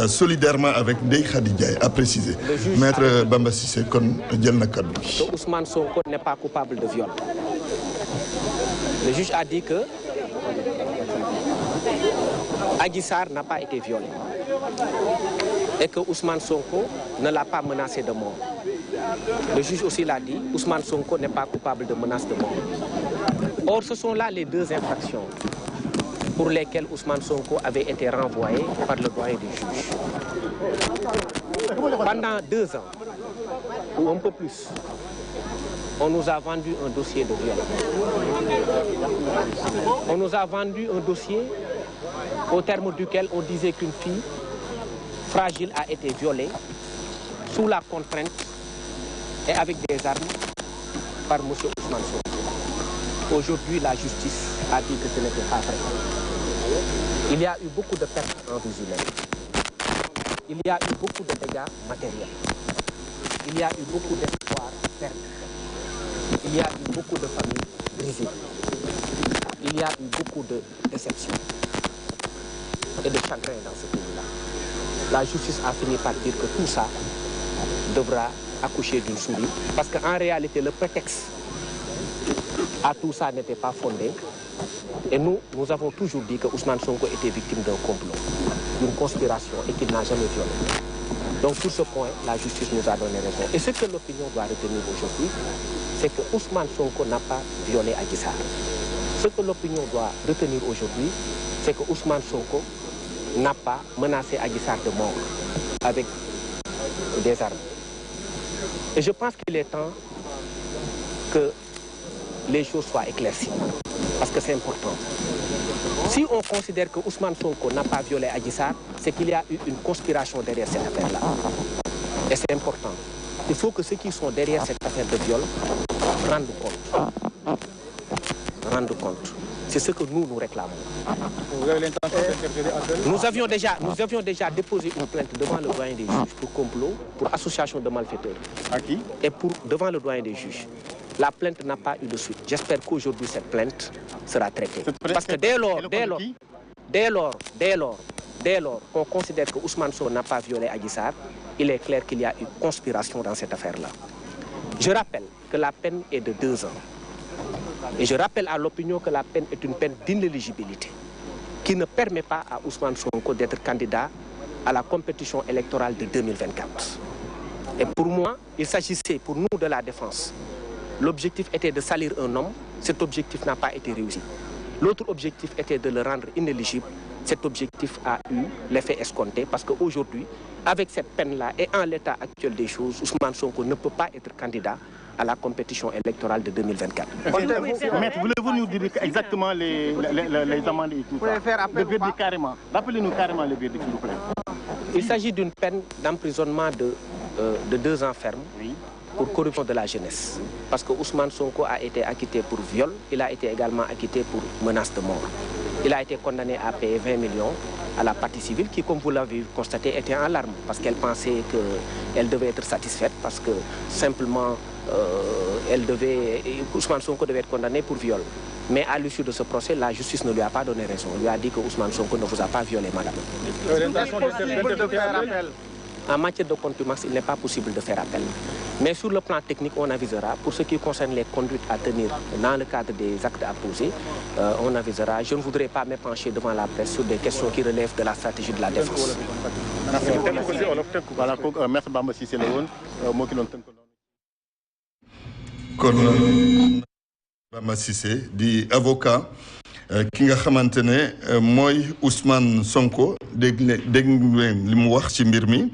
solidairement avec Ndeye Khady Ndiaye, a précisé. Maître Bamba Cissé, Ousmane Sonko n'est pas coupable de viol. Le juge a dit que Adji Sarr n'a pas été violé et que Ousmane Sonko ne l'a pas menacé de mort. Le juge aussi l'a dit, Ousmane Sonko n'est pas coupable de menace de mort. Or, ce sont là les deux infractions pour lesquelles Ousmane Sonko avait été renvoyé par le doyen des juges. Pendant 2 ans, ou un peu plus, on nous a vendu un dossier de viol. On nous a vendu un dossier au terme duquel on disait qu'une fille fragile a été violée sous la contrainte et avec des armes par M. Ousmane Sonko. Aujourd'hui, la justice a dit que ce n'était pas vrai. Il y a eu beaucoup de pertes en vie humaine. Il y a eu beaucoup de dégâts matériels. Il y a eu beaucoup d'espoir perdu. Il y a eu beaucoup de familles brisées. Il y a eu beaucoup de déceptions et de chagrin dans ce pays-là. La justice a fini par dire que tout ça devra accoucher d'une souris, parce qu'en réalité, le prétexte à tout ça n'était pas fondé. Et nous avons toujours dit que Ousmane Sonko était victime d'un complot, d'une conspiration et qu'il n'a jamais violé. Donc sur ce point, la justice nous a donné raison. Et ce que l'opinion doit retenir aujourd'hui, c'est que Ousmane Sonko n'a pas violé Adji Sarr. Ce que l'opinion doit retenir aujourd'hui, c'est que Ousmane Sonko n'a pas menacé Adji Sarr de mort avec des armes. Et je pense qu'il est temps que les choses soient éclaircies, parce que c'est important. Si on considère que Ousmane Sonko n'a pas violé Adji Sarr, c'est qu'il y a eu une conspiration derrière cette affaire-là. Et c'est important. Il faut que ceux qui sont derrière cette affaire de viol rendent compte. Rendent compte. C'est ce que nous réclamons. Vous avez l'intention d'interpeller Abdel? Nous avions déjà déposé une plainte devant le doyen des juges pour complot, pour association de malfaiteurs. À qui? Et devant le doyen des juges. La plainte n'a pas eu de suite. J'espère qu'aujourd'hui cette plainte sera traitée. Parce que dès lors qu'on considère que Ousmane Sonko n'a pas violé Adji Sarr, il est clair qu'il y a une conspiration dans cette affaire-là. Je rappelle que la peine est de 2 ans. Et je rappelle à l'opinion que la peine est une peine d'inéligibilité qui ne permet pas à Ousmane Sonko d'être candidat à la compétition électorale de 2024. Et pour moi, il s'agissait pour nous de la défense. L'objectif était de salir un homme. Cet objectif n'a pas été réussi. L'autre objectif était de le rendre inéligible. Cet objectif a eu l'effet escompté parce qu'aujourd'hui, avec cette peine-là et en l'état actuel des choses, Ousmane Sonko ne peut pas être candidat à la compétition électorale de 2024. Maître, voulez-vous nous dire exactement les amendes et tout ça? Le verdict carrément. Rappelez-nous carrément le verdict, s'il vous plaît. Il s'agit d'une peine d'emprisonnement de 2 ans ferme. Oui. Pour corruption de la jeunesse. Parce que Ousmane Sonko a été acquitté pour viol, il a été également acquitté pour menace de mort. Il a été condamné à payer 20 millions à la partie civile qui, comme vous l'avez constaté, était en larmes parce qu'elle pensait qu'elle devait être satisfaite parce que simplement Ousmane Sonko devait être condamné pour viol. Mais à l'issue de ce procès, la justice ne lui a pas donné raison. Elle lui a dit que Ousmane Sonko ne vous a pas violé, madame. En matière de contumace, il n'est pas possible de faire appel. Mais sur le plan technique, on avisera. Pour ce qui concerne les conduites à tenir dans le cadre des actes à poser, on avisera. Je ne voudrais pas m'épancher devant la presse sur des questions qui relèvent de la stratégie de la défense. Maître Bamba Cissé la woon moo ki doon tënk kon Bamba Cissé di avocat ki nga xamante ne mooy Ousmane Sonko dégg li mu wax ci mbir mi